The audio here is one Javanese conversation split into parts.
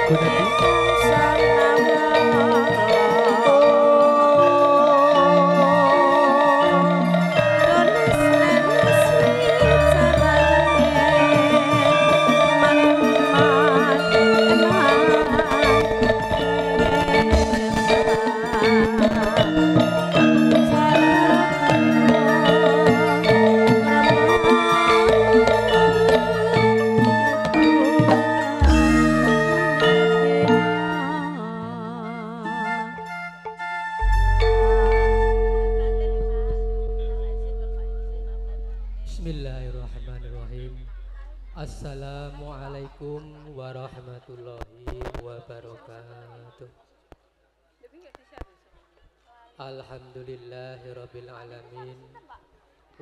lagu nanti. Bismillahirrahmanirrahim. Assalamualaikum warahmatullahi wabarakatuh. Alhamdulillahirabbil alamin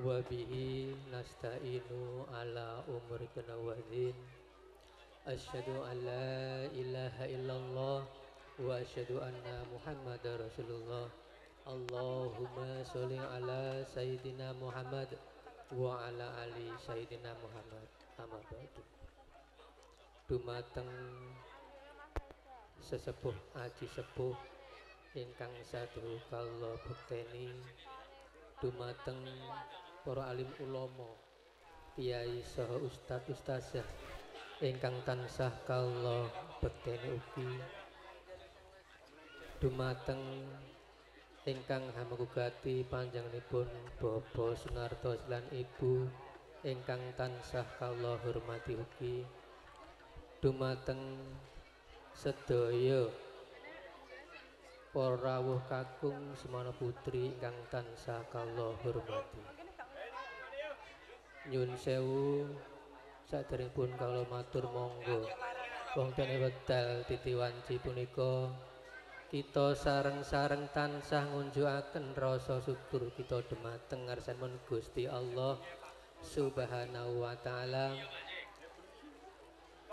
wa bihi nasta'inu ala umuri waddin. Asyhadu an la ilaha illallah wa asyhadu anna Muhammadar Rasulullah. Allahumma sholli ala sayyidina Muhammad wa ala ali sayyidina Muhammad. Amma ba'du. Dumateng sesepuh aji sepuh ingkang sadhu kala bekteni, dumateng para alim ulama, kiai saha ustaz-ustazah ingkang tansah kala bekteni ugi, dumateng ingkang hamugati panjenenganipun Bapak Sunarto lan Ibu ingkang tansah kala hormati ugi, dumateng sedaya para rawuh kakung semana putri ingkang tansah kala hormati. Nyun sewu saderengipun kala matur monggo wonten wekdal titiwanci punika kita sareng-sareng tansah ngunjukaken rasa syukur kita dumateng ngarsanipun Gusti Allah Subhanahu wa taala.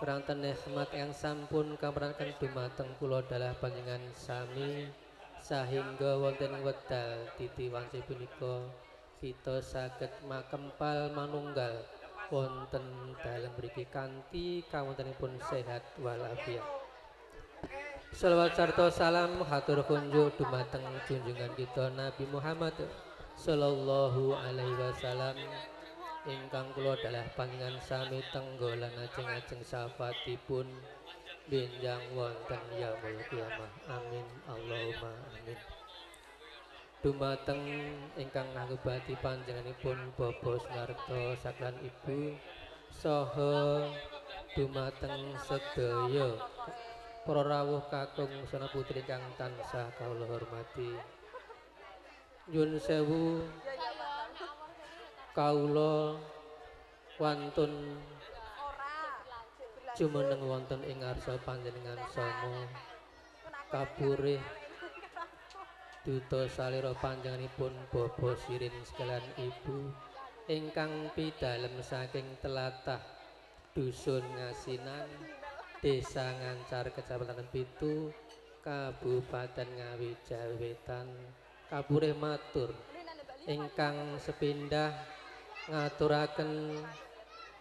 Keranten nikmat yang sampun kaparengaken dumateng kula dalah panjenengan sami, sahingga wonten wekdal titiwanci punika kita saged makempal manunggal wonten dalem mriki kanthi kawontenipun sehat walafiat. Shalawat sarta salam hatur kunjuk dumateng junjungan kita Nabi Muhammad sallallahu alaihi wasallam ingkang kula dalah panjenengan sami tenggolan ajeng-ajeng syafaatipun benjang wonten yaumul qiyamah. Amin Allahumma amin. Dumateng ingkang ngagubati panjenenganipun Bapak Sunarto saklan Ibu saha dumateng sedaya para rawuh kakung sana putri kang tansah kawula hormati. Nyun sewu kawula wantun jumeneng wonten ing ngarsa panjenengan sama kaburih duta salira panjenenganipun Bapak Sirin sekalian Ibu ingkang pidalem saking telatah Dusun Ngasinan, Desa Ngancar, Kecamatan Pitu, Kabupaten Ngawi, Jawa Wetan, kaburih matur ingkang sepindah ngaturaken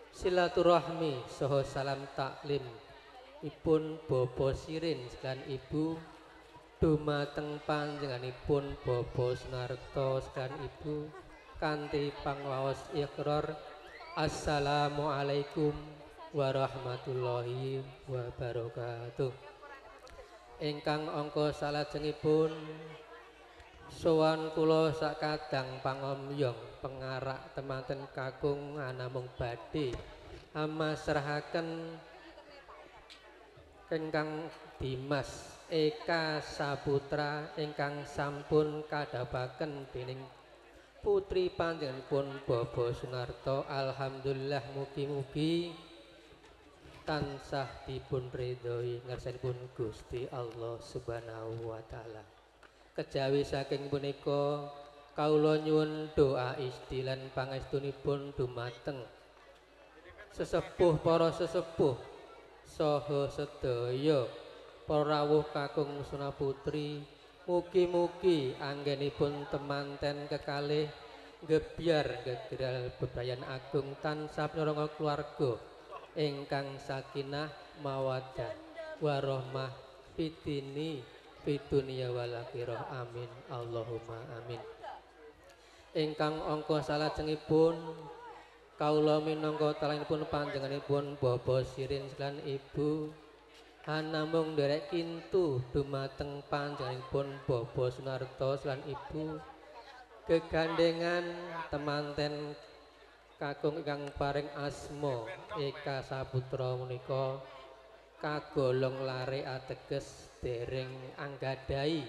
silaturahmi saha salam taklim ipun Bapak Sirin sekalian Ibu dumateng panjenenganipun Bapak Sunarto sekalian Ibu kanthi pangwaos ikrar Assalamualaikum warahmatullahi wabarakatuh. Ingkang angka salajengipun sowan kula sakadang pangomyong pengarak temanten kakung anamung badhe amasrahaken ingkang Dimas Eka Saputra ingkang sampun kadapaken dening putri panjenenganipun Bapak Sunarto. Alhamdulillah mugi-mugi tansah dipun ridhoi ngarsanipun Gusti Allah Subhanahu wa taala. Kejawi saking punika kawula nyuwun doa istilan pangestunipun dumateng sesepuh para sesepuh saha sedaya para rawuh kakung Suna Putri. Mugi-mugi anggenipun temanten kekalih gebyar gegral bebrayan agung tansah pinaranga keluarga ingkang sakinah mawaddah warahmah fitini fidunya wal akhirah amin Allahumma amin. Ingkang angka salajengipun kawula minangka talanipun panjenenganipun Bapak Sirin lan Ibu anamung nderek kintu dumateng panjenenganipun Bapak Sunarto lan Ibu gegandengan temanten kakung ingkang paring asma Eka Saputra menika kagolong lare ateges dereng anggadhahi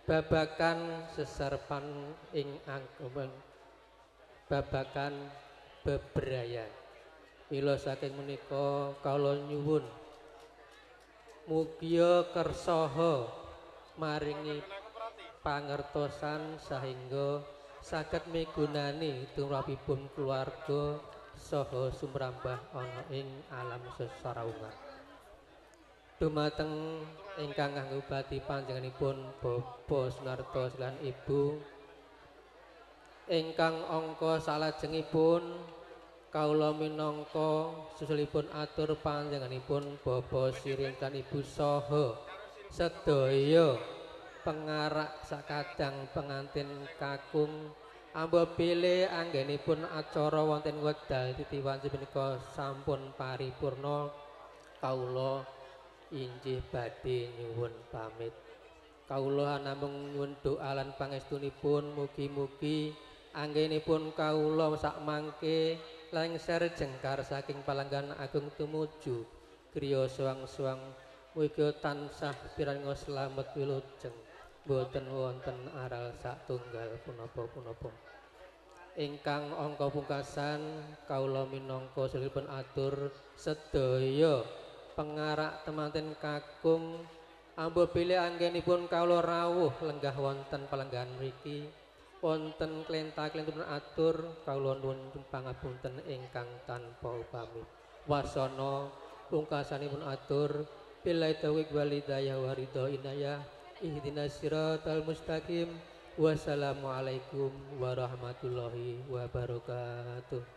babakan seserpan ing anggomen babakan bebraya. Mila saking menika kawula nyuwun mugia kersaha maringi pangertosan sahingga saged migunani tumrapipun keluarga saha sumrambah ana ing alam sesaraungan. Dumateng ingkang nganggo bati panjenenganipun Bapak Sunarto lan Ibu ingkang angka salajengipun kawula minangka susulipun atur panjenenganipun Bapak Sirin lan Ibu saha sedaya pengarak sakadang pengantin kakung amba bilih anggenipun acara wonten wekdal titiwanci punika sampun paripurna kawula injih badhe nyuwun pamit. Kawula namung nyuwun doa lan pangestunipun mugi-mugi anggenipun kawula sak mangke lengser jengkar saking palanggan agung tumuju griya suwang-suwang mugi tansah piranga slamet wilujeng boten wonten aral satunggal punapa-punapa. Ingkang angka pungkasan kawula minangka sulipun atur sedaya pengarak temanten kakung amba bilih anggenipun kawula rawuh lenggah wonten palenggan mriki wonten klenta-klentipun atur kawula nuwun pangapunten ingkang tanpa upami. Wasana pungkasanipun atur billahi taufiq wal hidayah wa ridha inayah ihdinas siratal mustaqim. Wassalamualaikum warahmatullahi wabarakatuh.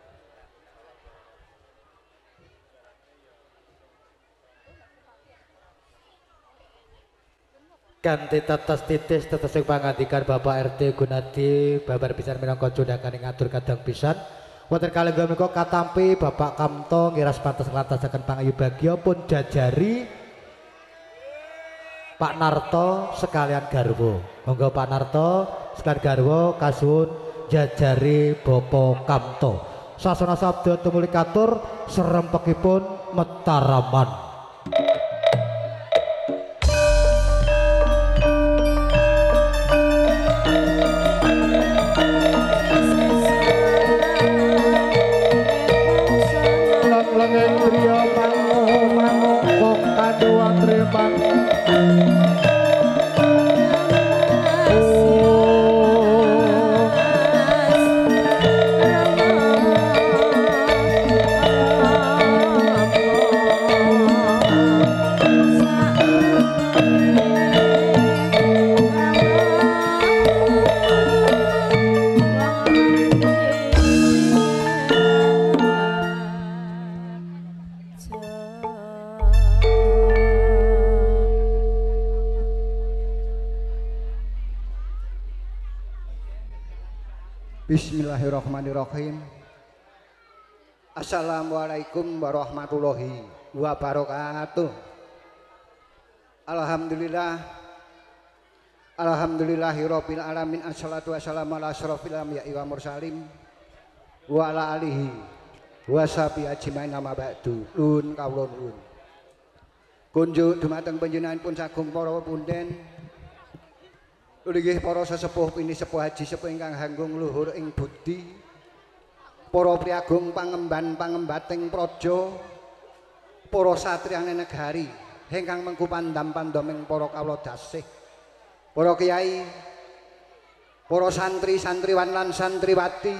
Kanthi tetes titis tetesing pangandikan Bapak RT Gunadi babar pisan minangka jodhakan ing atur kadang pisan wonten kalih menika katampi Bapak Kamto ngiras pantes nglantasaken pangayu bagya pun jajari Pak Narto sekalian garwa. Monggo Pak Narto sekalian garwa kasuwun jajari Bapak Kamto. Sasana sabda tumuli katur serempekipun Metaraman. Bismillahirrahmanirrahim. Assalamualaikum warahmatullahi wabarakatuh. Alhamdulillah. Alhamdulillahirabbil alamin. Assalatu wassalamu ala asyrofil anbiya'i wa mursalin wa ala alihi wa sahbihi ajmain amma ba'du. Nuwun kawula nuwun. Kunjuk dumateng panjenenganipun sagung para punden inggih para sesepuh pini sepuh haji sepuh ingkang hanggung luhur ing budi para priagung pangemban-pangembating praja para satriyane negari ingkang mengku pandam-pandaming para kawula dasih para kiai para santri-santriwan lan santriwati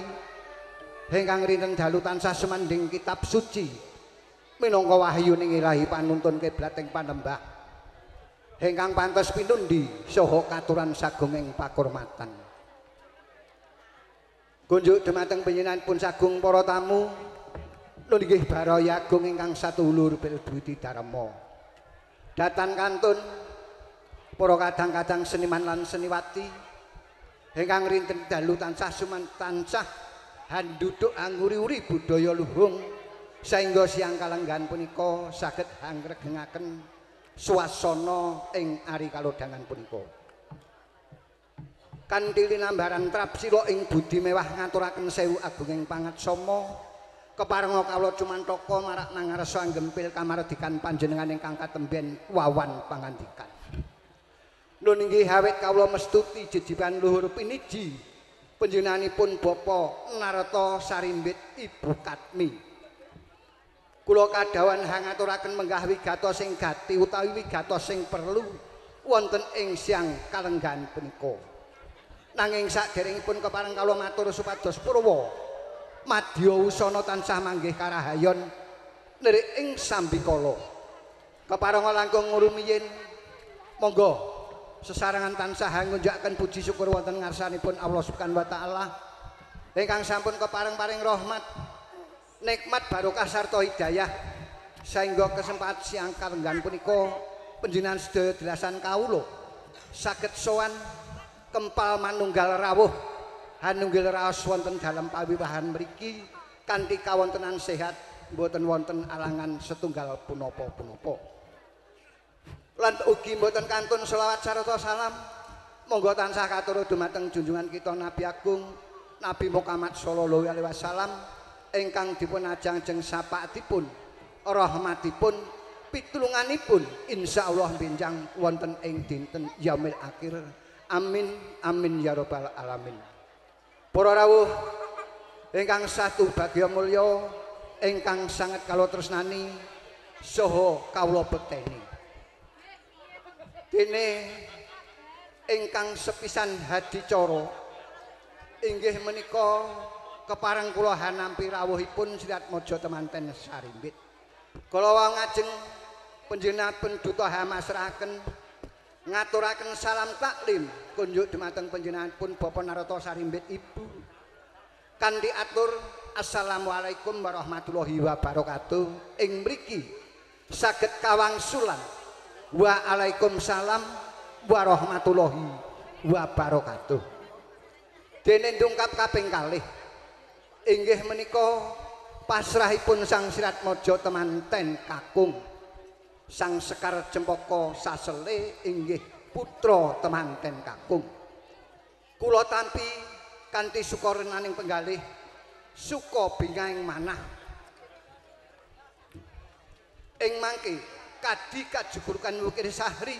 ingkang rinten dalu tansah semanding kitab suci minangka wahyuning Ilahi panuntun kiblat ing panembah ingkang pantes pinundi saha katuran sagunging pakurmatan. Kunjuk dumateng panjenenganipun sagung para tamu inggih baraya agung ingkang satulur bil budi dharma. Datan kantun para kadang-kadang seniman lan seniwati ingkang rinten dalu tansah tansah handuduk angguri-uri budaya luhung sehingga siang kalenggan punika saged angregengaken swasana ing ari kalodhangan punika. Kanthi linambaran trapsila ing budi mewah ngaturaken sewu agunging pangatsama keparenga kawula cumantaka marak nangarsa anggempil kamardikan panjenengan ingkang katemben wawan pangandikan. Nun inggih awit kawula mestuti jejiban luhur piniji panjenenganipun Bapa Narata Sarimbit Ibu Katmi. Kula kadhawan hangaturaken menggah wigatos sing gati utawi wigatos sing perlu wonten ing siang kalenggan punika. Nanging saderengipun kepareng kawula matur supados purwa madya usana tansah manggih karahayon lirik ing sambikala. Keparenga langkung ngrumiyin monggo sesarengan tansah ngunjakaken puji syukur wonten ngarsanipun Allah Subhanahu wa taala ingkang sampun kepareng paring rahmat, nikmat barokah sarta hidayah sehingga kesempatan siang kalenggan punika panjenengan sedaya delasan kawula saged sowan kempal manunggal rawuh hanunggil raos wonten dalam pawiwahan mriki kanthi kawontenan sehat mboten wonten alangan setunggal punapa-punapa. Lan ugi mboten kantun selawat sarta salam monggo tansah katurut dumateng junjungan kita Nabi Agung Nabi Muhammad sallallahu alaihi wasallam ingkang dipun ajeng sapaatipun rahmatipun pitulunganipun insyaallah benjang wonten ing dinten yaumil akhir. Amin amin ya rabbal alamin. Para rawuh ingkang satu bagya mulya ingkang sanget kawula tresnani saha kawula bekteni. Dene ingkang sepisan hadicara inggih menika kepareng kula hanampi rawuhipun Sirat Maja Temanten Sarimbit. Kula wau ngajeng panjenengan duta hamasrahaken ngaturaken salam taklim kunjuk dumateng panjenenganipun Bapak Narata Sarimbit Ibu kanthi atur assalamualaikum warahmatullahi wabarakatuh ing mriki saged kawangsulan waalaikumsalam warahmatullahi wabarakatuh. Dene ndungkap kaping kalih inggih menika pasrahipun Sang Sirat Maja Temanten Kakung Sang Sekar Cempaka Sasele inggih putra Temanten Kakung. Kula tampi kanthi sukarenaning penggalih suka bingahing manah. Ing mangke kadi kajugurukan Wukir Sahri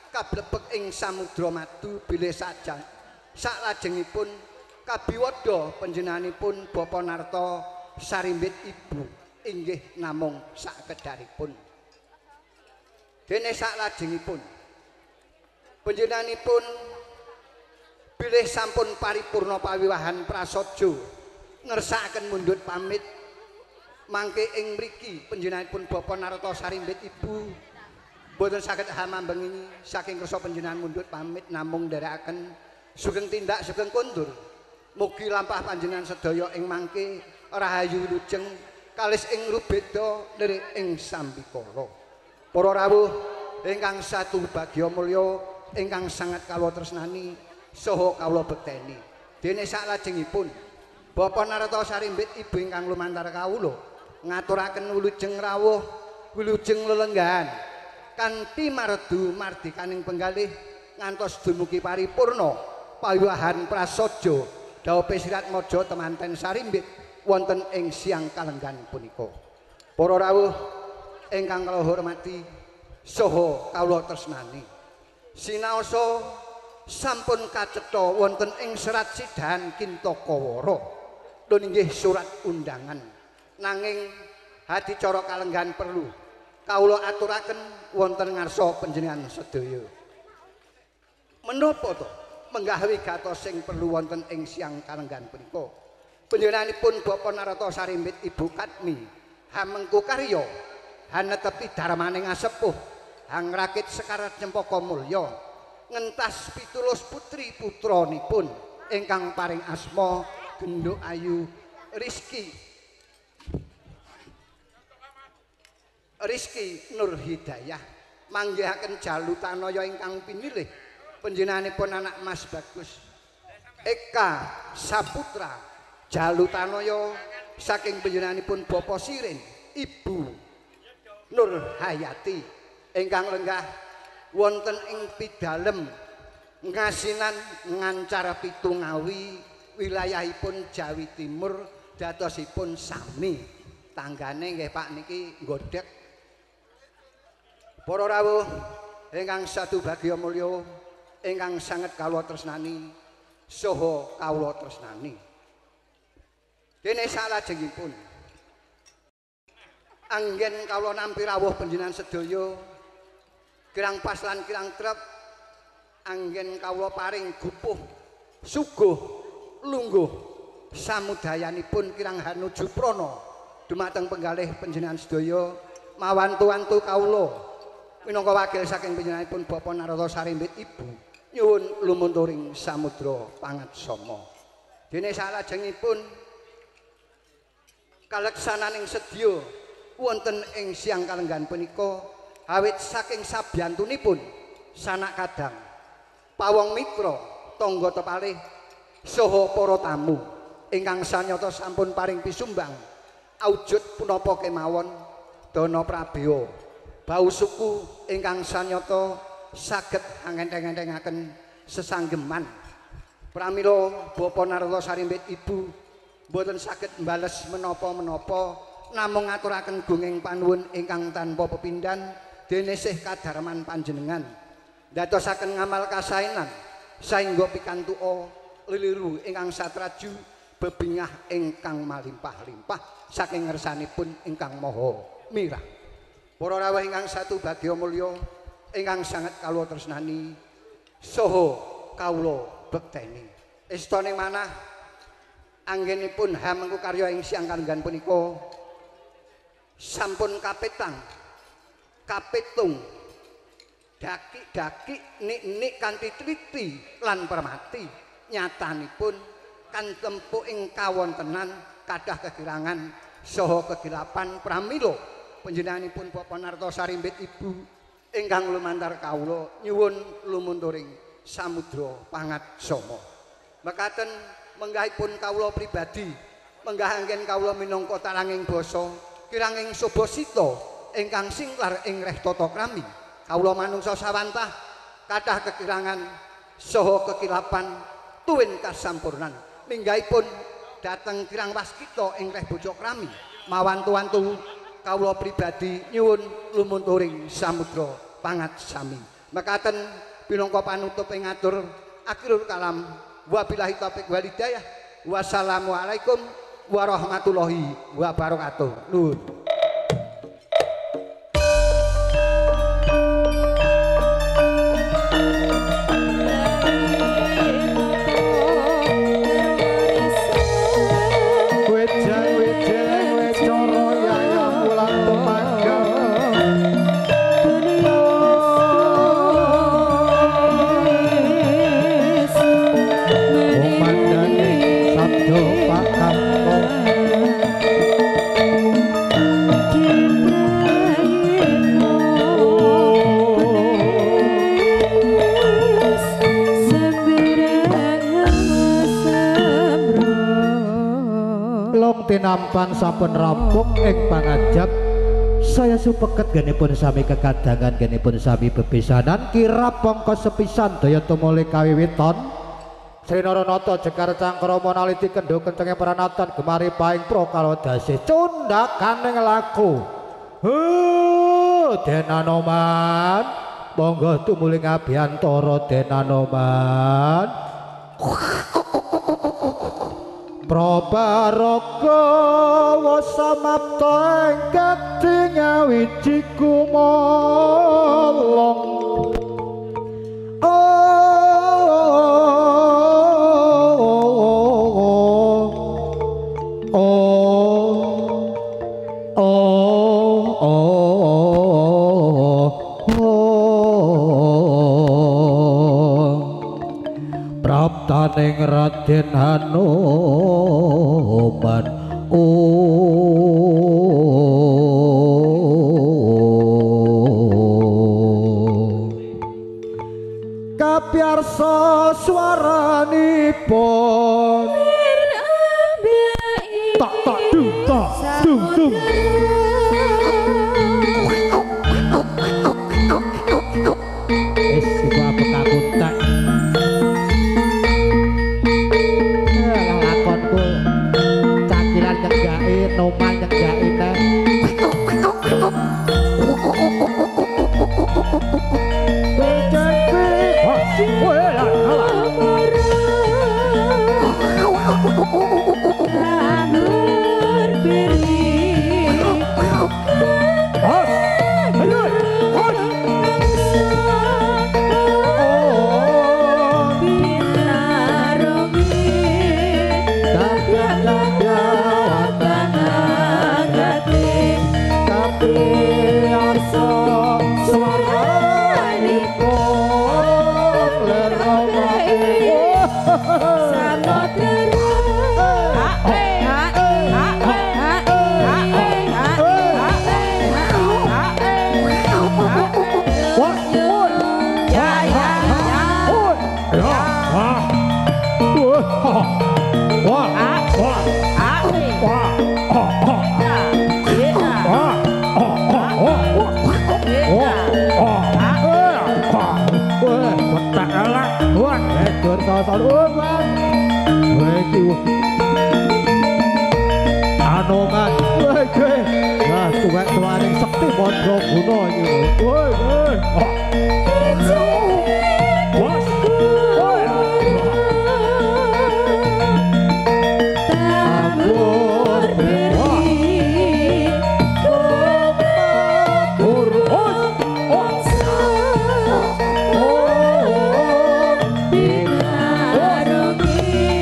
kablebek ing Samudra Madu bilih sajang saklajengipun kabiwada panjenenganipun Bapak Narta Sarimbit Ibu inggih namung sakedharipun. Dene saklajengipun panjenenganipun bilih sampun paripurna pawiwahan prasaja ngersakaken mundhut pamit mangke ing mriki panjenenganipun Bapak Narata Sarimbit Ibu boten saged hamambengi saking kersa panjenengan mundhut pamit namung nderekaken sugeng tindak sugeng kondur. Mugi lampah panjenengan sedaya ing mangke rahayu lujeng kalis ing rubeda lirik ing sambikala. Para rawuh ingkang satu bagya mulya ingkang sangat kawula tresnani saha kawula bekteni. Dene saklajengipun Bapak Narata Sarimbit Ibu ingkang lumantar kawula ngaturaken wilujeng rawuh, wilujeng lelenggahan kanthi mardu mardikaning penggalih ngantos dumugi paripurna pawiwahan prasaja dawuh Sirat Maja Temanten Sarimbit wonten ing siang kalenggan punika. Para rawuh ingkang kula hormati saha kawula tresnani. Sinaosa sampun kacetha wonten ing Serat Sidahan Kintakawara. Lho inggih surat undangan. Nanging hadicara kalenggan perlu kawula aturaken wonten ngarsa panjenengan sedaya. Menapa to menggah wigatos sing perlu wonten ing siang kalenggan punika? Panjenenganipun Bapak Narata Sarimbit Ibu Katmi hamengku karya hanetepi darmaning asepuh hangrakit Sekar Cempaka Mulya ngentas 17 putri putranipun ingkang paring asma Genduk Ayu Rizki Nur Hidayah manggihaken Jalutanaya ingkang pinilih panjenenganipun anak Mas Bagus Eka Saputra Jalutanaya saking panjenenganipun Bapak Sirin Ibu Nur Hayati ingkang lenggah wonten ing pidalem ngasinan ngancar Pitungawi wilayahipun Jawi Timur dadosipun sami tanggane nggih Pak niki nggodhek para rawuh ingkang satu bagya mulya ingkang sanget kawula tresnani saha kawula tresnani dene salajengipun anggen kawula nampi rawuh panjenengan sedaya kirang pas lan kirang trep anggen kawula paring gupuh suguh lungguh samudayanipun kirang hanuju prana dumateng penggalih panjenengan sedaya mawantu-wantu kawula minangka wakil saking panjenenganipun Bapak Narada Sarimbit Ibu nyuwun lumunturing samudra pangatsama dene salajengipun kaleksananing sedya wonten ing siang kalenggan punika awit saking sabyantunipun sanak kadang pawong mitra tangga tepalih saha para tamu ingkang sanyata sampun paring pisumbang awujud punapa kemawon dana prabeya bau suku ingkang sanyata saged angenteng-entengaken sesanggeman pramila Bapak Narada Sarimbit Ibu boten saged mbales menapa-menapa namung ngaturaken gunging panuwun ingkang tanpa pepindhan dene sih kadarman panjenengan dadosaken ngamal kasaenan saengga pikantuka liliru ingkang satraju bebingah ingkang malimpah-limpah saking ngersanipun ingkang maha mirah. Para rawuh ingkang satu bagya mulya ingkang sanget kawula tresnani saha kawula bekteni. Estoning manah anggenipun hamengku karya ing siang kalenggan punika sampun kapetang kapitung daki-daki nik-nik kanthi triti lan permati nyatanipun kan tempu ing kawontenan kadah kekirangan saha kegilapan pramila panjenenganipun Bapak Narta Sarimbit Ibu ingkang lumantar kawula nyuwun lumunturing samudra pangatsama. Mekaten menggahipun kawula pribadi menggah anggen kawula minangka talanging basa kiranging Subasita ingkang singlar ing reh tata krami kawula manungsa sawantah kathah kekirangan saha kekilapan tuwin kasampurnan minggahipun dhateng kirang waskita ing reh bojo krami mawantu-wantu kawula pribadi nyuwun lumunturing samudra pangatsami. Mekaten pinangka panutup ing ngatur akhirul kalam wabillahi taufiq wal hidayah wassalamualaikum warahmatullahi wabarakatuh. Nuhun. Tinampan sampun rampung ing pangajap saya supeket genipun sami kekadangan genipun sami bebesanan kirap pangka sepisan daya tumuli kawiwiton Sri Naranata Jekar Cangkrama naliti kendho kencenge pranatan gemari paing prokalodase cundakaning laku Denanoman monggo tumuli ngabiyantara Denanoman Prabaraga wasamapta engkang ngawiji kumolong Praptaning Raden Hanuman arsa swaranipun tak dung wis iku apa kakuntak lakonku cakilan nyenggaki noman nyenggaki teh Anoman, woi gue, nah tuwek-tuwaning sekti Mandraguna iki, woi, bos, woi, tabur beri,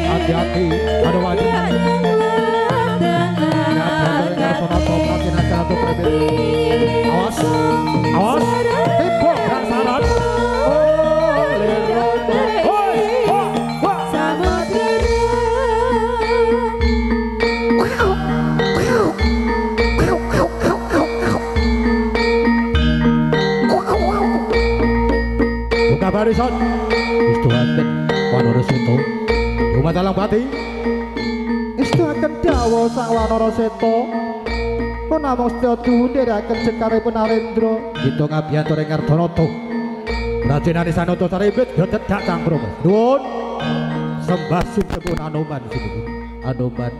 hati-hati, ada wajib. Awas, awas, tipu saran. Buka barisan, istuaken Wanara Seta, Umat Alang Pati. Istuaken dawa sak Wanara Seta. Namung sedaya dundhiraken jekaripun Narendra kita ngabiyantu ing Ardanata Rajenane Sanata Saribit gedhek cangkruk nuwun sembah sumepun Anoman sinipun Anoman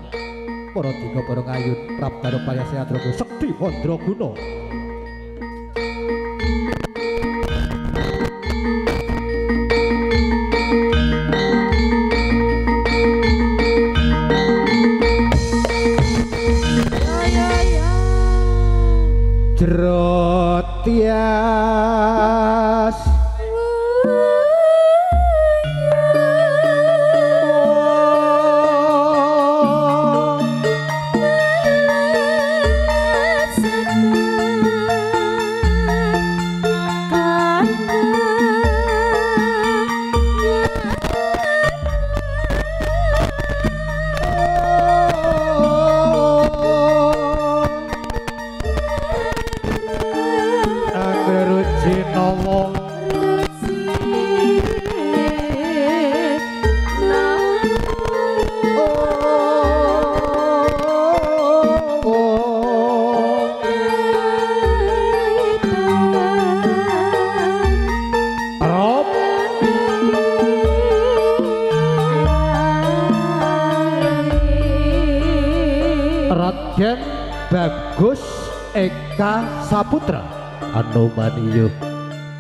para dika para ngayun prapta payase adraga sekti Mandraguna Tias Raden Bagus Eka Saputra Anoman iyo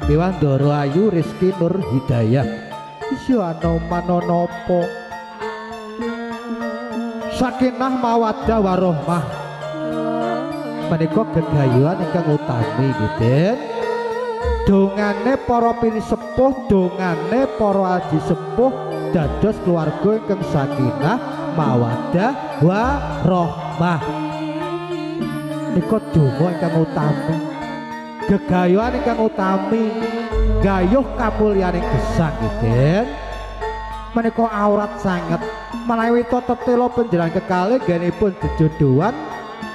Piwandara Ayu Rizky Nur Hidayah isya Anoman napa Sakinah mawaddah warahmah menika gegayuhan ingkang utami nggih dongane para pinisepuh dongane para aji sepuh dados keluarga ingkang sakinah mawaddah warahmah nika donga ingkang utami gegayuhan ingkang utami gayuh kamulyaning gesang nggih menika aurat sanget menawi tetela panjenengan kekalih genipun jejodohan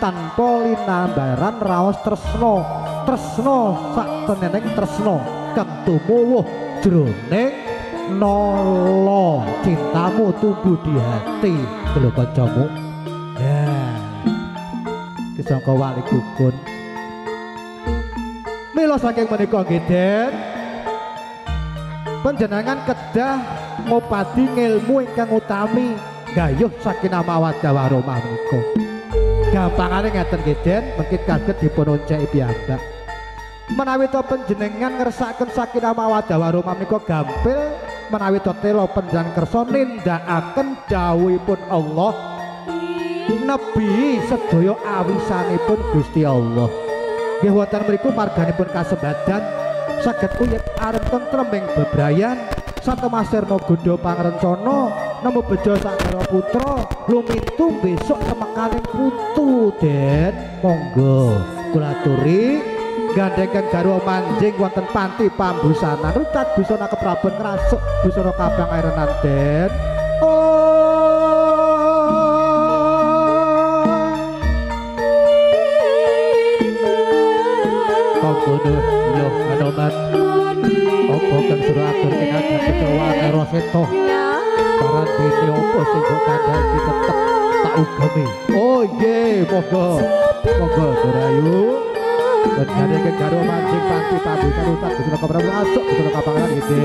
tanpa linambaran raos tresna sak tenening tresna kang tumuwuh jroning nolo cintamu tumbuh di hati lho kancamu. Ya disangka wali kukun mila saking menika nggih Den panjenengan kedah ngopadi ngilmu ingkang utami gayuh sakinah mawaddah warahmah menika. Gampangane ngeten nggih Den mungkin kaget dipun onceki piyambak. Menawi to panjenengan ngersakaken sakinah mawaddah warahmah menika gampil menawi to tela panjenengan kersa nindakaken dawuhipun Allah nebi sedaya awisanipun Gusti Allah. Nggih wonten mriku marganipun kasembadan saged uyut arep tentrem ing bebrayan satemasirna godha pangrencana nemu bejo sakara putra lumintu besok temekaning putu Den. Monggo kula aturi gandhengken garwa manjing wonten panti pambusanan rutat busana kepraban ngrasuk busana kabang airenan Den. Kono yo anoman opo kang suruh atur ing ati kecoa karo seto paran dene opo sing kok kandhani tetep tak ugemi. Oh nggih monggo monggo Durayu benane ke karo mancing panti pabusan utak busana keprabu asuk busana kapangan iki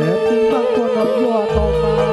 mangkono yo anoman.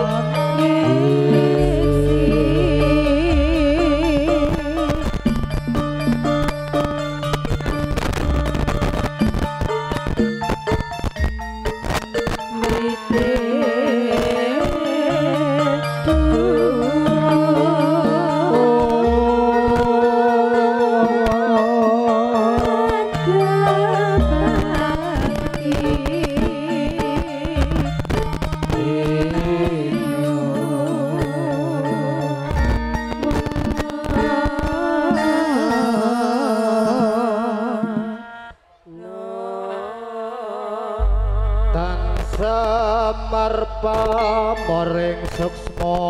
Pamoring suksma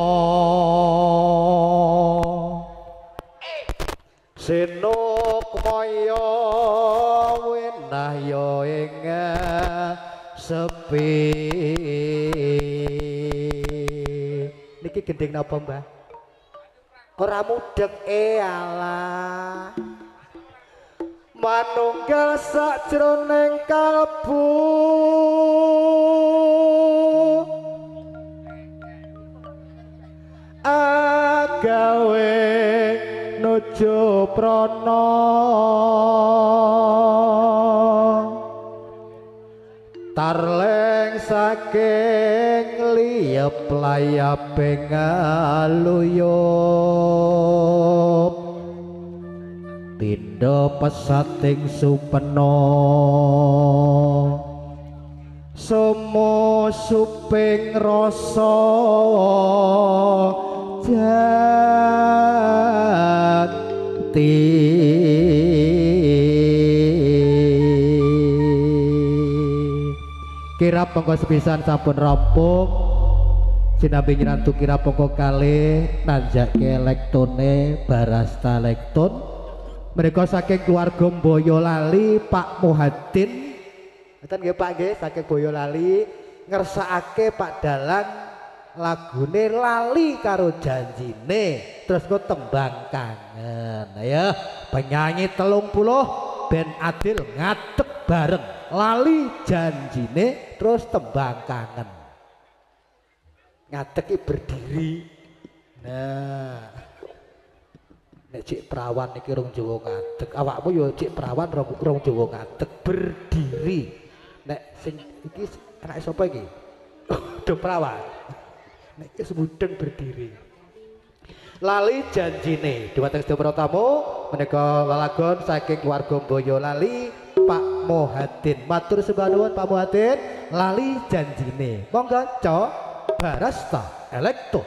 sinukmaya winahya ing sepi. Niki gending napa Mbah? Ora mudhek alah manunggal sakjroning kalbu agawe nuju prana tarleng saking liyep layaping aluyup pindha pesating supena sumo suping rasa jati kirap mongko sepisan sampun rampung sinambi nyerantu kirap mongko kalih nanjake lektone barasta lekton mereka saking keluarga Boyolali Pak Muhadin ngeten nggih Pak nggih saking Boyolali ngersakake Pak Dalang lagune lali karo janjine terus kok tembang kangen. Ayo penyanyi 30 ben adil ngadeg bareng lali janjine terus tembang kangen ngadeg berdiri. Nah nek cik perawan iki rong Jawa ngadeg awakmu yo cik perawan rong Jawa ngadeg berdiri. Nek sing iki anake sapa iki? Do perawan nek semudeng berdiri lali janjine dumateng sedaya tamu menika lalagon saking keluarga Boyolali Pak Muhadin matur sembah nuwun Pak Muhadin lali janjine monggo co barasta elektro.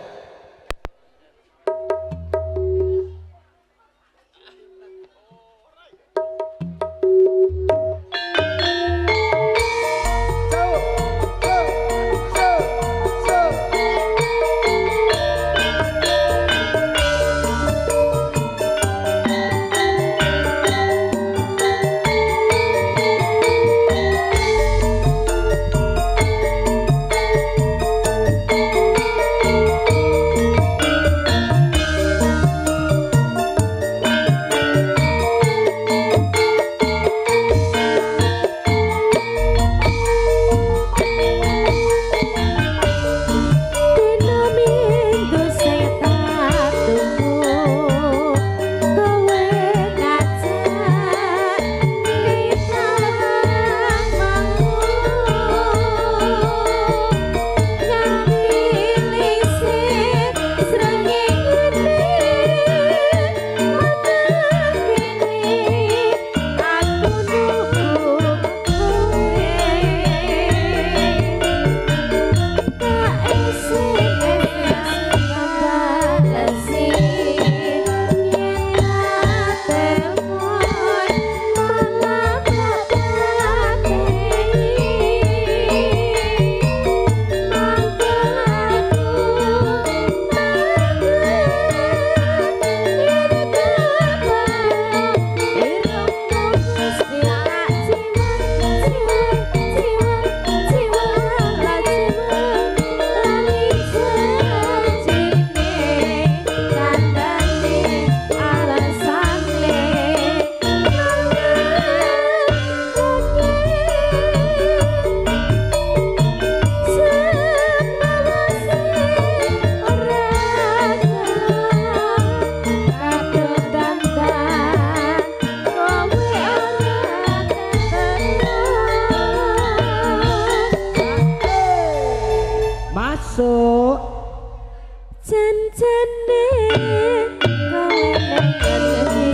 Jan-jane kowe nek ngerti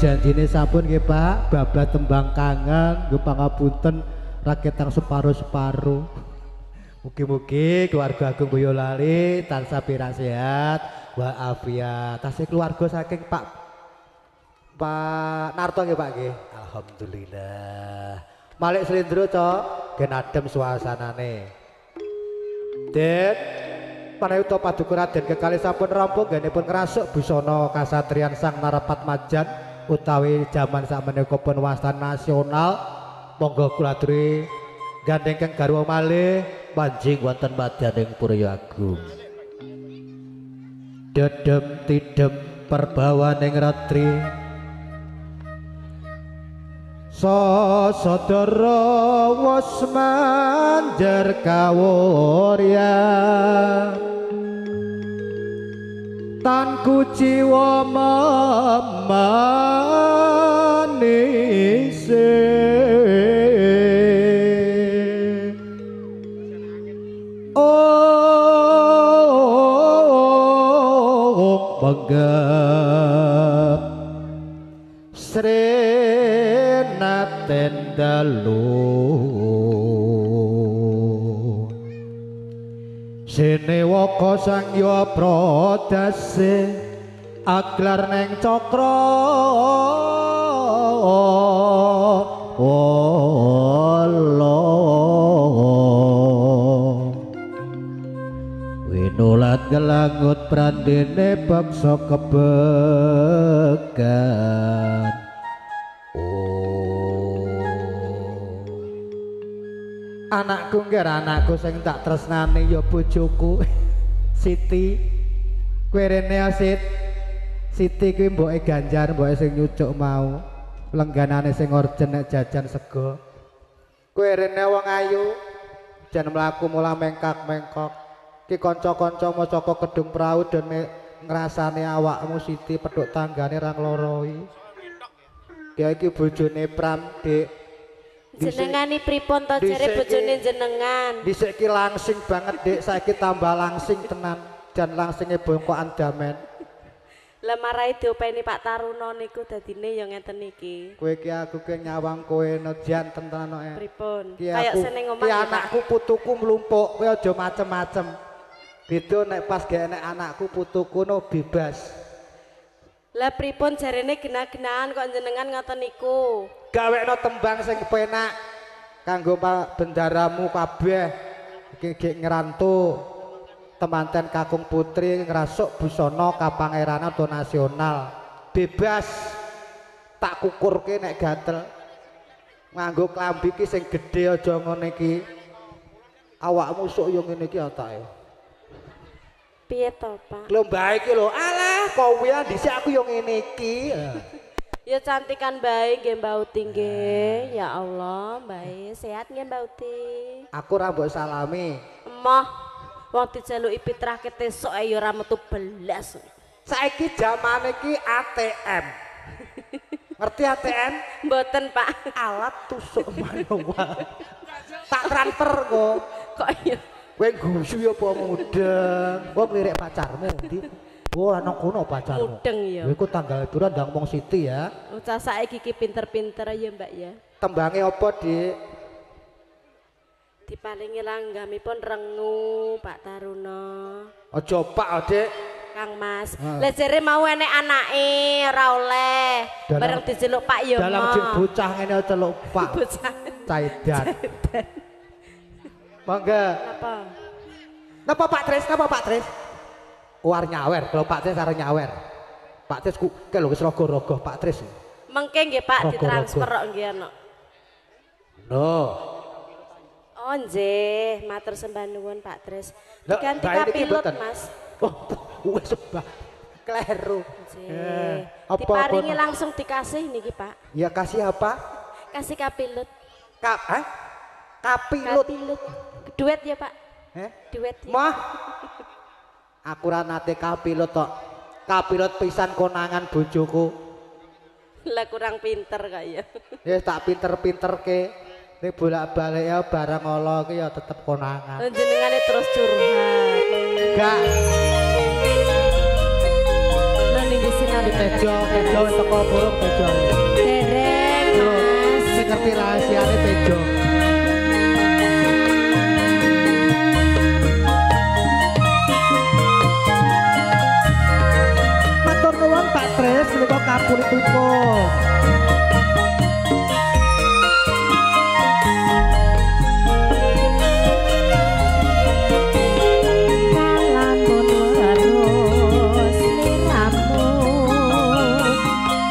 janjine sampun nggih Pak, bablah tembang kangen, nggih pangapunten rakyat yang separuh-separuh. Mugi-mugi keluarga Agung Boyolali tansah pirak sehat wa afiat. Tasih keluarga saking Pak Narto nggih Pak nggih. Alhamdulillah. Malik Slendro Cok, gen adem suasanane. Den panayuta paduka Raden kekalih sampun rampung nggenipun ngrasuk busana kasatriyan Sang Narapatmajan utawi jaman sakmenika pun wastan nasional. Monggo kula aturi gandengken garwa malih manjing wonten madyaning Purya Agung. Dedem tidem perbawaning ratri Sasodara wis manjer kawurya tan kuciwa manise benggep srenaten dalu Sinewaka Sangya Pradase aglar neng cakra wala winulat gelangut prandene baksa kebegan Anakku nggih anakku sing tak tresnani ya bojoku. Siti. Kowe rene ya Sit. Siti kuwi mboke Ganjar, mboke sing nyucuk mau. Lengganane sing orjen nek jajan sego. Kowe rene wong ayu. Jan mlaku mula mengkak-mengkok. Ki kanca-kancamu saka Kedung Prau dan ngrasane awakmu Siti pedhuk tanggane ra ngloroi. Ki iki bojone Pram, Dik. Jenengane pripun to jare bojone jenengan? Dhisik ki langsing banget, Dik. Saiki tambah langsing tenan. Jan langsinge bongkokan damen. Lah marai diopeni Pak Taruna niku dadine ya ngeten iki. Kowe ki aku ki nyawang kowe no jan tenan kok. Pripun? Ki Kayak aku seneng ngomong ki ya, Pak. anakku putuku mlumpuk, kowe aja macem-macem. Beda nek pas gak enek anakku putuku no bebas. Lah pripun jarene genah-genahan kok jenengan ngoten niku? Gawekno tembang sing penak kanggo bendaramu kabeh. Iki gek ngrantu temanten kakung putri ngrasuk busana kapangeranan atau nasional. Bebas tak kukurke nek gatel. Nganggo klambi ki sing gedhe aja ngene iki. Awakmu sok yo ngene iki atake. Piye to, Pak? Lho mbah iki lho, alah kowe dhisik aku yo ngene iki. Ya cantikan bae nggih Mbak Uti nggih. Ya Allah, bae sehat nggih Mbak Uti. Aku ra mbok salami. Emoh, wong dijaluki pitrah ketesuk ae ya ora metu belas. Saiki zamane iki ATM. Ngerti ATM? Mboten, Pak. Alat tusuk manual. Tak transfer kok. Kok ya? Kowe gusu ya apa mudeng. Kok nglirik pacarmu ndi? Oh, ana kono pacarmu. Mudeng ya. Iku tanggal pira ndang wong Siti ya. Ucah saiki iki pinter-pinter ya, Mbak ya. Tembange apa, Dik? Dipalingi langgamipun rengu Pak Taruna. Aja Pak, Dik. Kang Mas. Lah jere mau enek anake ora oleh. Bareng dijeluk Pak ya. Dalam dik bocah ngene celuk Pak. Bocah. Caidan. Monggo. Apa? Napa Pak Tris? Napa Pak Tris? War nyawer, kalau Pak Tris arep nyawer. Pak Tris ku ke lho wis rogo-rogo Pak Tris. Mengke nggih Pak Rogo-rogo. ditransfer kok nggih ana. Loh. Oh nggih, matur sembah nuwun Pak Tris. Lah, Diganti Mbak ini kapilot mboten? Mas. Oh, wis sebah. Kleru. Nggih. Apa Diparingi apa? langsung dikasih niki Pak. Ya kasih apa? Kasih kapilot. Kapilut. Kapilot. Duet ya Pak. Duet ya. Mah. Aku ra nate kapilut tok. Kapilut pisan konangan bojoku. Lah kurang pinter kok ya. Wis tak pinter-pinterke. Nek bolak-balik ya barang ala ki ya tetep konangan. Jenengane terus curhat. Enggak. Nah ning sinari Tejo wis teko burung Tejo. dereng Mas. Sing ngerti rahasiane Tejo. Matur nuwun Pak Tris menika kapulitipun. Kalamun terus liramu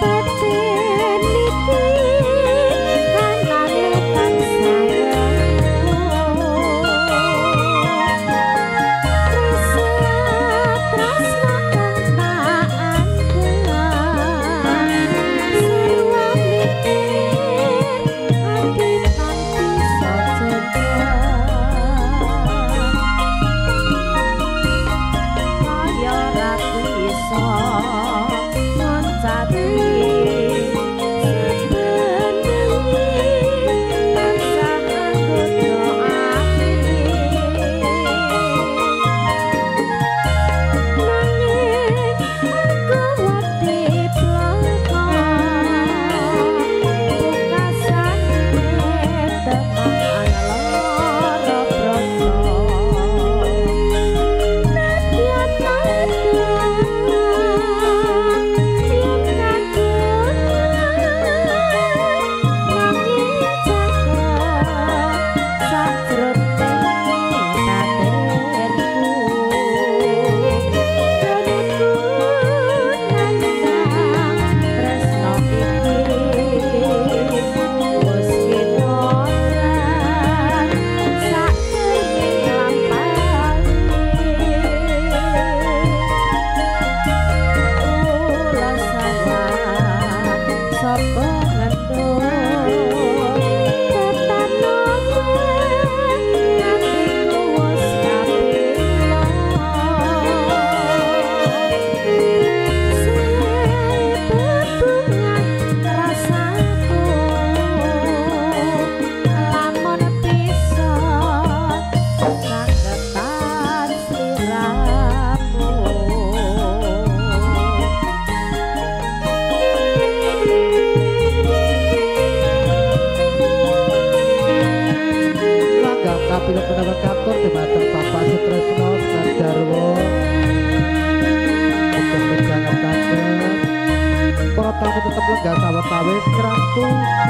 peteni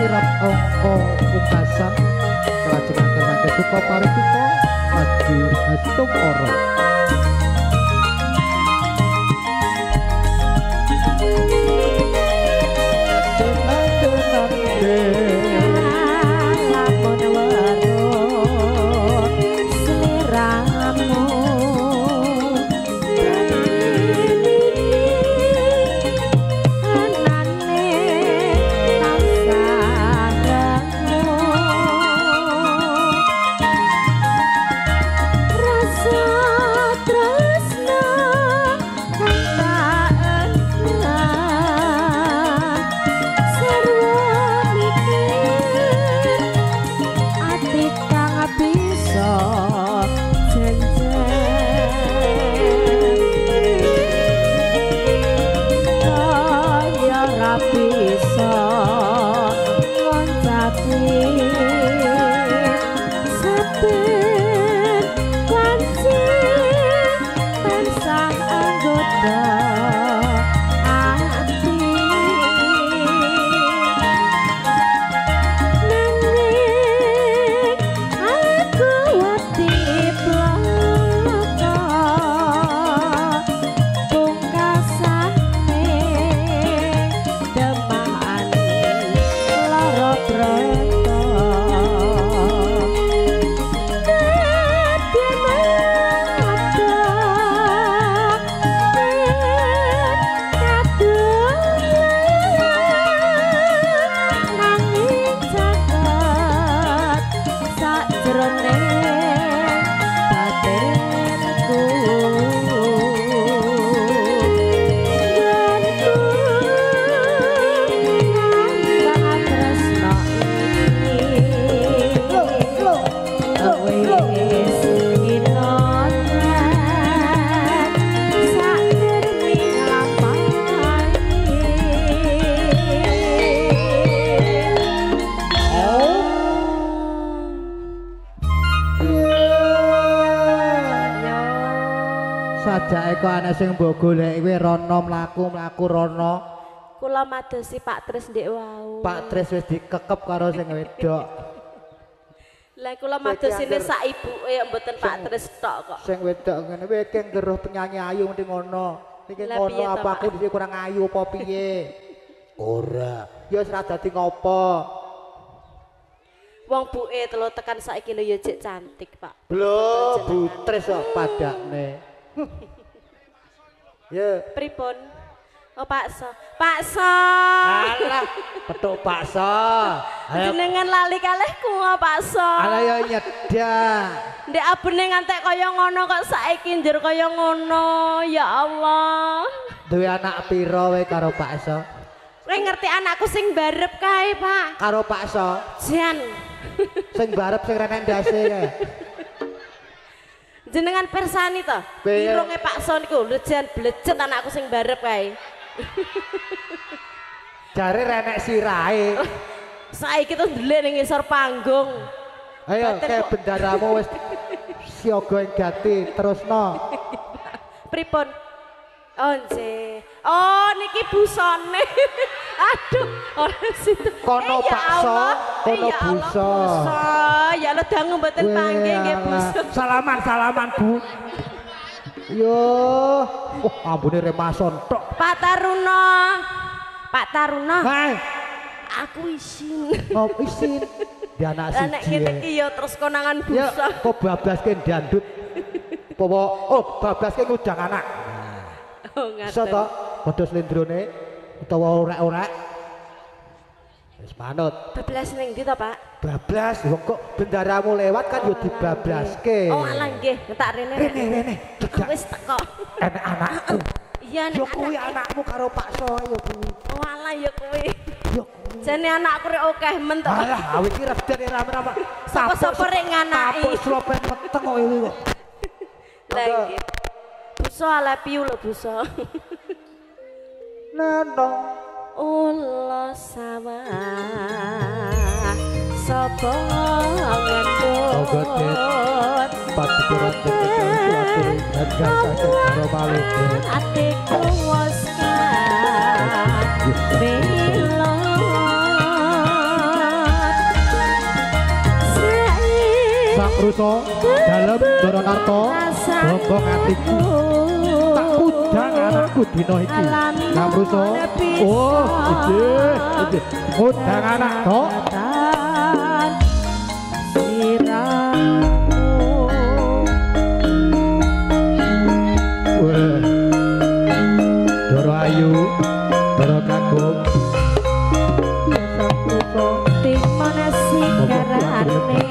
kirap angka pungkasan kelajengan mangke suka parituka maju hastung ora sajake kok ana sing mbok goleki kuwi rono mlaku rono. Kula madosi Pak Tris ndek wau. Pak Tris wis dikekep karo sing wedok. Lah kula madosine sak ibuke ya mboten Pak Tris tok kok. Sing wedok ngene kuwi iki ngeruh penyanyi ayu mesti ngono. Iki ngono apa aku dise kurang ayu apa piye? Ora. Ya wis ra dadi ngopo. Wong buke telu tekan saiki lho ya jek cantik, Pak. Lho, Butris kok padakne. Ya, pripun? Oh, Pakso. Pakso. Alah, petuk Pakso. Jenengan lali kalih kuwi, Pakso. Alah ya nyedak. Ndek abene ngantek kaya ngono kok saiki njur kaya ngono. Ya Allah. Duwe anak pira kowe karo Pakso? Kowe ngerti anakku sing barep kae, Pak? Karo Pakso. Jan. Sing barep sing renek ndase kae. Jenengan persani to? Irunge Pakso niku lho jan blejet anakku sing barep kae. Jare renek sirahe. Saiki to ndelik ning ngisor panggung. Ayo kayak bendaramu wis siaga ing gati terusno. Pripun? Oh nggih. Oh niki busane. Aduh, ora situ. Kono Pakso, kono busa. Ya Allah dangu mboten panggih nggih busa. Salaman Bu. Yo, ambune remason tok. Pak Taruna. Pak Taruna. Hai. Aku isin. Ngopi isin. Di anak siji. Nek kene iki ya terus konangan busa. Ya, kok babaske dandut. Apa babaske ngudang anak. Oh ngaten. Iso to padha slendrone utawa orek-orek. Wis manut. Bablas ning ndi to, Pak? Bablas wong kok bendaramu lewat kan yo dibablaske. Oh alah nggih, entak rene. Rene. Wis teko. Enek anakku. Iya nek yo kuwi anakmu karo Pakso yo kuwi. Oh alah ya kuwi. Yo jane anakku rek akeh men to. alah awe iki redene rame-rame. Sapa-sapa rek nganaki. Tapuk slopen meteng kok iki kok. Lah nggih. Busa ala piu lho busa. Neno ulo sawah sapa ngendut paturan suatu harga sakit karo malih atiku wis milo rusa dalem Doronarto bombong atiku tak kudang anakku dino iki Kamrusa oh iki kudang anak kok Doro Ayu Doro Kagum timana sigarane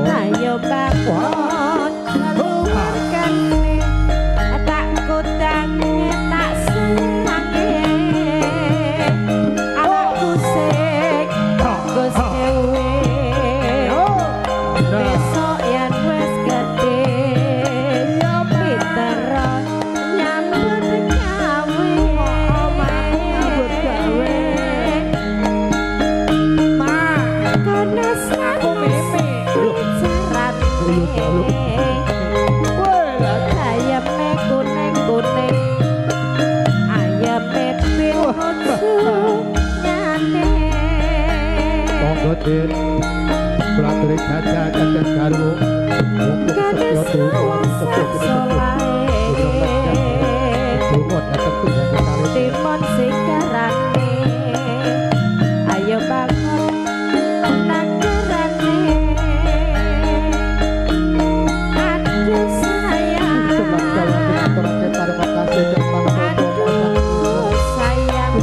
ayo bangun luarkane tak kudange tak senange anakku sing Gus dewe besok yen wis gede yo pinter nyambut gawe Dir kulaturi gajah gajah garwo mungkin setyo tuwa timon sigarane ayo bangun nagarane aduh sayang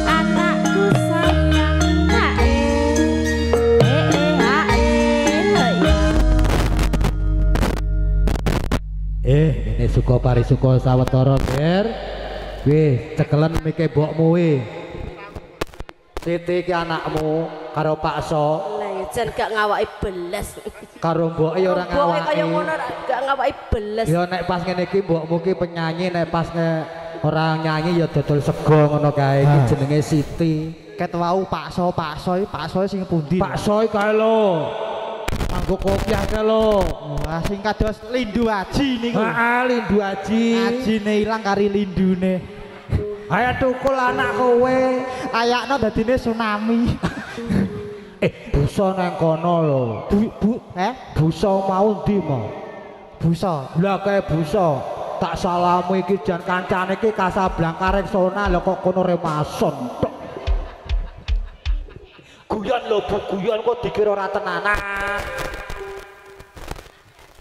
anakku sayang ini suka pari suka sawetara Ger wis cekelen mike mbokmu Siti iki anakmu karo Pak So lah jan gak ngawaki belas karo mboke ya ora ngawaki kaya ngono gak ngawaki belas ya nek pas ngene iki mbokmu ki penyanyi nek pas orang nyanyi ya dodol sego ngono kae iki jenenge Siti ket wau Pak So sing pundi Pak So kae lho nganggo kopiah kae lho wah sing kados Lindu Aji niku heeh Lindu Aji ajine ilang kari lindune ayo tukul anak kowe ayakno dadine tsunami busa nang kono lho busa mau ndi mau busa lah kae busa tak salamu iki jan kancane iki Kasablanka Rexona lho kok kono Remason tok guyon lho Bu guyon kok dikira ora tenanan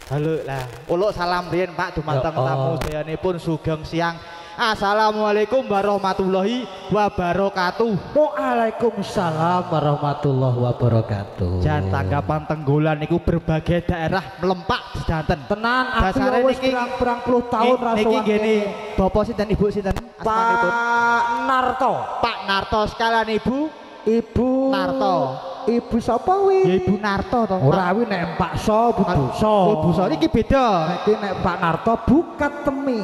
halo lah uluk salam riyen Pak dumateng tamu sedayanipun sugeng siang Assalamualaikum warahmatullahi wabarakatuh. Waalaikumsalam warahmatullahi wabarakatuh. Jan tanggapan Tenggolan niku berbagai daerah melempak sedanten. Tenan aku wis pirang puluh tahun ra niki ngene Bapak sinten Ibu sinten asmanipun? Pak Narto sekalian Ibu Narto. Ibu sapa wi? Ya Ibu Narto to. Ora wi nek Pak So Buduso. Ibu So iki beda. Iki nek Pak Narto Bukatemi.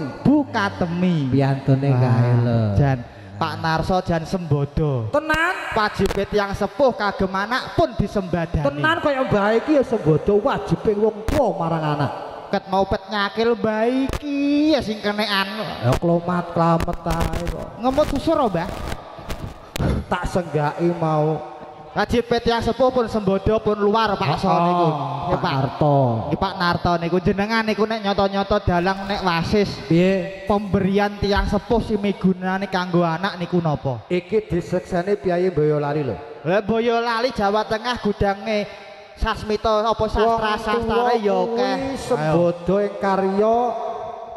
Piyantune kae lho. Jan Pak Narso jan sembodo. Tenan wajibet yang sepuh kagem anak pun disembadani. Tenan kaya mbah iki ya sembodo wajibe wong tuwa marang anak. Ket mau pet nyakil bae iki ya sing kenekan. Ya klomat klamet ae kok. Ngemut susur Mbah. Tak senggaki mau. Wajibet yang sepuh pun sembodo pun luar Pak So niku. Pak Narto. Pak Narto niku jenengan niku nek nyoto-nyoto dalang nek wasis. Piye? Pemberian tiang sepuh sing migunani kanggo anak niku napa? Iki disekseni Piyayi Boyolali lho. Lah Boyolali Jawa Tengah gudange Sasmita apa sastra-sastrane ya akeh. Sembodo ing karya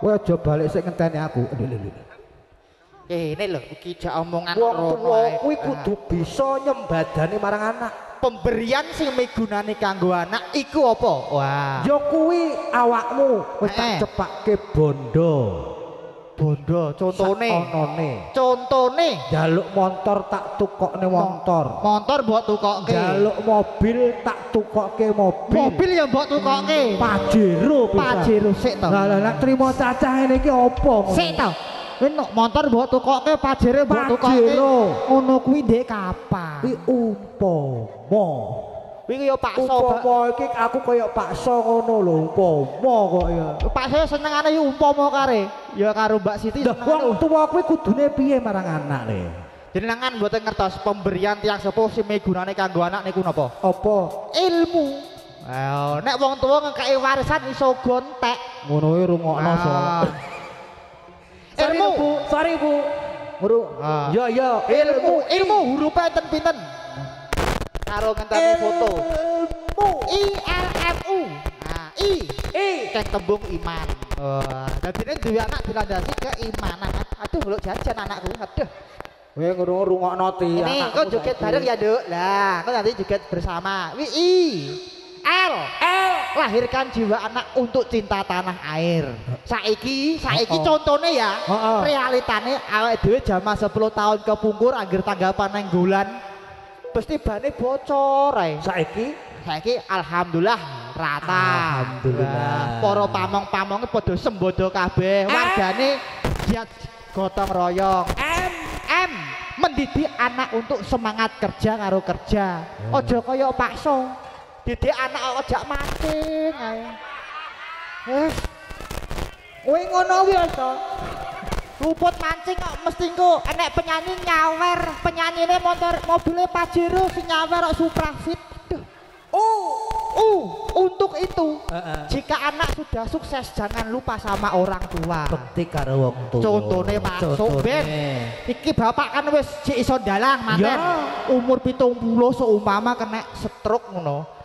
kowe aja balik sik ngenteni aku. Ini lho iki jak omongan wong kuwi kudu bisa nyembadani marang anak. Pemberian sing migunani kanggo anak iku apa? Wah. Ya kuwi awakmu wis tak cepakke bondo. Bondo contone. Contone njaluk montor tak tukokne montor. Montor mbok tukokke. Njaluk mobil tak tukokke mobil. Mobil ya mbok tukokke. Pajero sik to. Lah trimo cacah ngene iki apa? Sik to. Montor mbok tukokke pajere mbok tukokke ngono kuwi ndek kapan iki umpama Wingi yo pakso. Umpama iki aku kaya pakso ngono lho, umpama kok ya. Pakso senengane yo umpama kare. Ya karo Mbak Siti. Lah wong tuwa kuwi kudune piye marang anak le? Jenengan mboten ngertos pemberian tiyang sepuh sing migunane kanggo anak niku napa? Apa? Ilmu. Ayo, nek wong tuwa ngekeki warisan iso gontek. Ngono kuwi rungokno so. Ilmu. Sorry Bu. Ya Ilmu hurufe enten pinten? Karo ngenteni foto. ILMU. Nah, I kek tembung iman. Dadine duwe anak dilandasi keimanan. Aduh, lho jajan anakku. Aduh. Kowe ngono rungokno ti. Ini kok joget bareng ya, Nduk. Lah, kok nanti joget bersama. I L lahirkan jiwa anak untuk cinta tanah air. Saiki contone ya. Realitane awake dhewe jaman 10 tahun kepungkur anggere tanggapan nang bulan pasti bane bocor ae. Saiki alhamdulillah rata. Alhamdulillah. Para pamong-pamonge padha sembodo kabeh. Wargane giat gotong royong. M mendidik anak untuk semangat kerja karo kerja. Aja kaya pakso. Didik anak aja mancing ae. Kowe ngono kuwi to. Luput mancing kok mesti engko enek penyanyi nyawer, penyanyine mobile Pajero sing nyawer kok Suprafit. Untuk itu jika anak sudah sukses jangan lupa sama orang tua. Bekti karo wong tuwa. Contone Pak Soben. Iki bapak kan wis jek iso dalang manten. Umur 70 seumpama kena stroke ngono.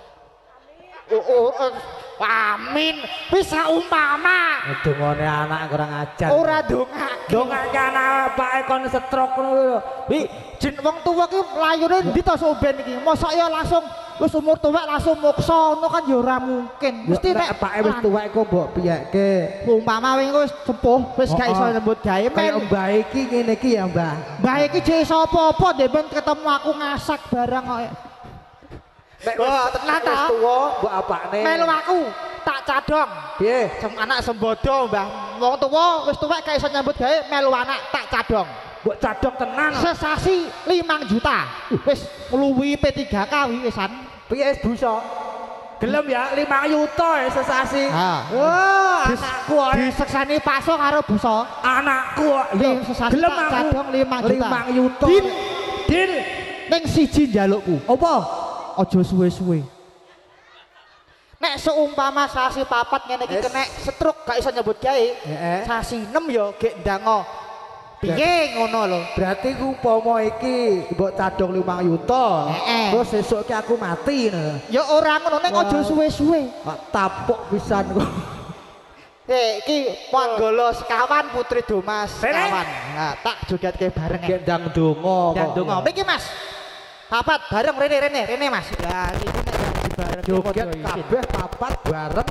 Amin. Wis saumpama. Dongane anak kurang ajar. Ora dongake anak bapake kon stroke ngono lho. Wi jen wong tuwa ki layune ndi to Soben iki? Mosok ya langsung wis umur tuwek langsung moksa ngono kan ya ora mungkin. Mesti nek bapake wis tuwek kok mbok piyekke. Umpama wingi wis sepuh wis gak iso nyebut gawe kaya mbah iki ngene iki ya, Mbah. Mbah iki jek iso apa-apa ndek ben ketemu aku ngasak barang kok. Wah, tenan ta? Wis tuwa mbok apakne. Melu aku tak cadong. Piye? Anak sembodo, Mbah. Wong tuwa wis tuwek gak iso nyambut gawe melu anak tak cadong. Mbok cadong tenan. Sesasi 5 juta. Wis ngluwi P3K wisan. Piye busa? Gelem ya 5 juta ya sesasi. Wah, anakku diseksani paso karo busa. Anakku sesasi gelem aku cadong 5 juta. 5 juta. Dil ning siji njalukku. Apa? Aja suwe-suwe. Nek seumpama sasi 4 ngene iki kena stroke gak iso nyebut gawe. Sasi 6 ya gek ndango. Piye ngono lho. Berarti ku umpama iki mbok cadong 5 juta. Terus sesuk iki aku mati ngono. Ya ora ngono nek aja suwe-suwe. Tapuk pisan kok. Iki Manggala sekawan Putri Domas sekawan. Nah, tak jogetke bareng. Gendang donga. Gendang donga. Mriki Mas. Papat bareng rene Mas. Lah iki nek janji bareng joget kabeh papat bareng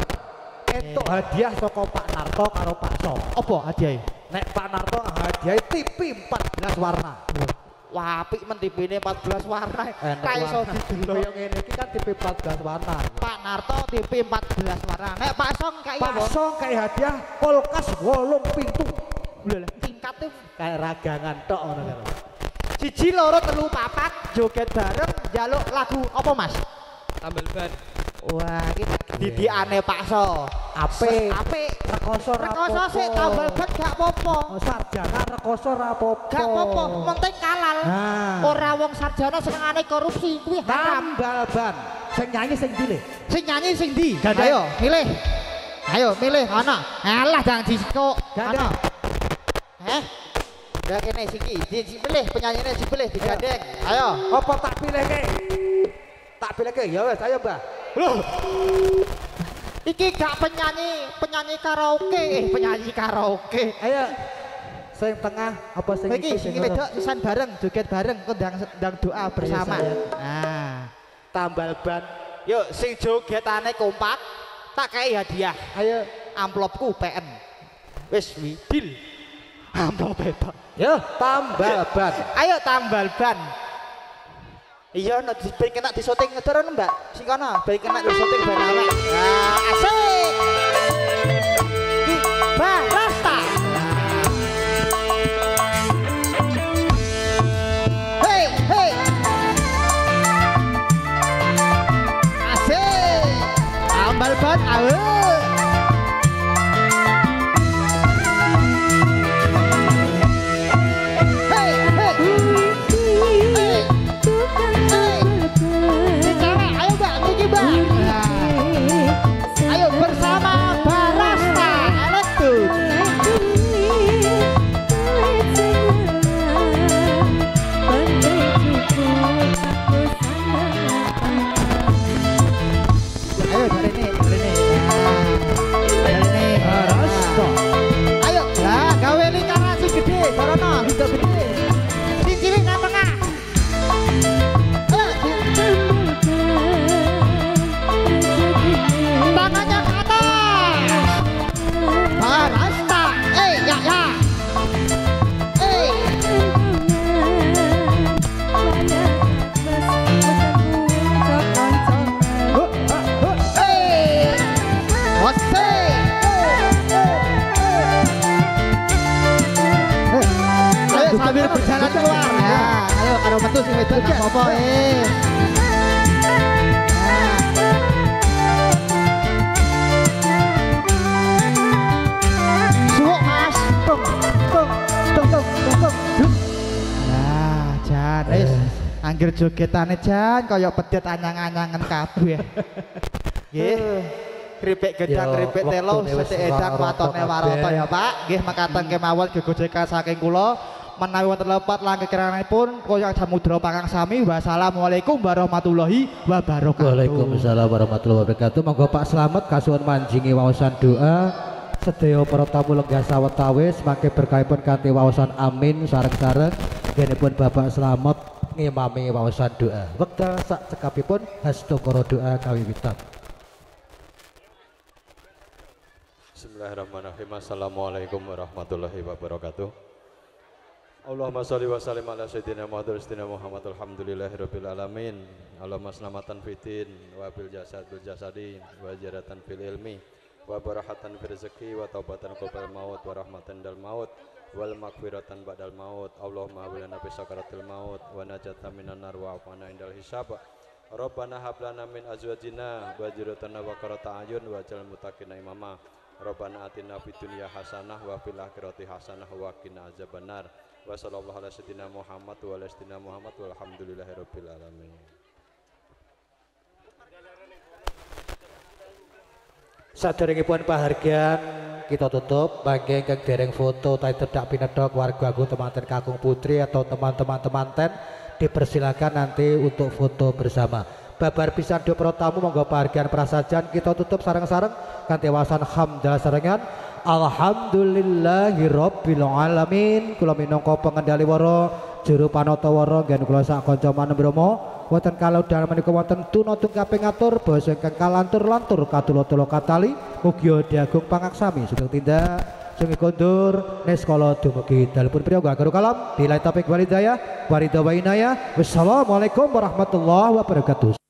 entuk hadiah saka Pak Narto karo Pak So. Apa hadiahe? Nek Pak Narto hadiahe TV 14 warna. Wah, apik men TV-ne 14 warna. Ra iso didelok yo ngene iki kan TV 14 warna. Pak Narto TV 14 warna. Nek Pak Song kaya Pak Song kaya hadiah kulkas 8 pintu. Lho tingkate kayak ragangan tok ngono kan. 1 2 3 4 joget bareng njaluk lagu apa Mas? Tambal ban. Wah, iki didikane Pak So. Apik. Rekoso sik tambal ban gak apa-apa. Sarjana rekoso ora apa-apa. Gak apa-apa, penting halal. Ora wong sarjana senengane korupsi kuwi haram. Tambal ban. Sing nyanyi sing ndi? Sing nyanyi sing ndi? Ayo, milih. Ayo, milih ana. Alah jangan disikok. Ana. Ya kene siki, dipilih penyanyine dipilih digandeng. Ayo, apa tak pilihke? Tak pilihke ya wis ayo, Mbah. Loh. Iki gak penyanyi karaoke. Ayo. Sing tengah apa sing iki sing wedok pisan bareng, joget bareng, ndang doa bersama. Nah, tambal ban. Yuk sing jogetane kompak, tak kei hadiah. Ayo, amplopku PN. Wis deal. Amplop bebas. Yo, tambal ban. Ayo tambal ban. Iya, nek kena disoting ngederon, Mbak. Sing kono, baik kena disoting ban awak. Nah, asik. Iki, Mbak, rasta. Hey. sambil berjalan keluar. Nah, ayo karo metu sing wedok enggak apa-apa Suwuk Mas. Nah, Jan wis anggere jogetane Jan kaya pedet anyang-anyangen kabeh. Nggih. Kripik gedang, kripik telo, setik edang, watone waroto ya Pak. Nggih mekaten kemawon gegojekan saking kula. Menawi wonten lepat langkah kiranipun kaya samudra pakang sami. Wassalamualaikum warahmatullahi wabarakatuh. Waalaikumsalam warahmatullahi wabarakatuh. Monggo Pak Slamet kasuwun manjingi waosan doa. Sedaya para tamu lenggah sawetawis mangke berkahipun kanthi waosan amin sareng-sareng. Genipun Bapak Slamet ngimami waosan doa. Wekdal sak cekapipun hastokara doa kawiwitan. Bismillahirrahmanirrahim. Assalamualaikum warahmatullahi wabarakatuh. Allahumma sholli wa sallim ala sayyidina Muhammad alhamdulillahirabbil alamin. Allahumma selamatan fitin wa bil jasadi wa jaratan fil ilmi wa barahatan fil rezeki wa taubatan qabla maut wa rahmatan dal maut wal maghfiratan ba'dal maut. Allahumma bilana fi sakaratil maut wa najatan minan nar wa afana indal hisab. Rabbana hab lana min azwajina wa dzurriyyatina qurrata a'yun waj'al muttaqina imama. Rabbana atina fid dunya hasanah wa fil akhirati hasanah wa qina azabannar. Wa sallallahu ala sayyidina Muhammad wa ala sayyidina Muhammad walhamdulillahirabbil alamin. Saderengipun pahargyan kita tutup bagi ingkang dereng foto tai tedak pinedhok warga agung temanten kakung putri atau teman-teman temanten dipersilakan nanti untuk foto bersama. Babar pisan do para tamu monggo pahargyan prasajan kita tutup sareng-sareng kanthi wasan hamdalah sarengan alhamdulillahirabbil alamin. Kula minangka pengendali wara juru panata wara nggen kula sak kanca manem Bromo wonten kalau dalem menika wonten tunatung kaping ngatur basa ingkang kalantur-lantur katula-tula katali mugi diagung pangaksami sugeng tindak sugeng kondur neskala dumugi dalipun priyangga karo kalam bila taufiq walhidayah waridha wa inayah. Wassalamualaikum warahmatullahi wabarakatuh.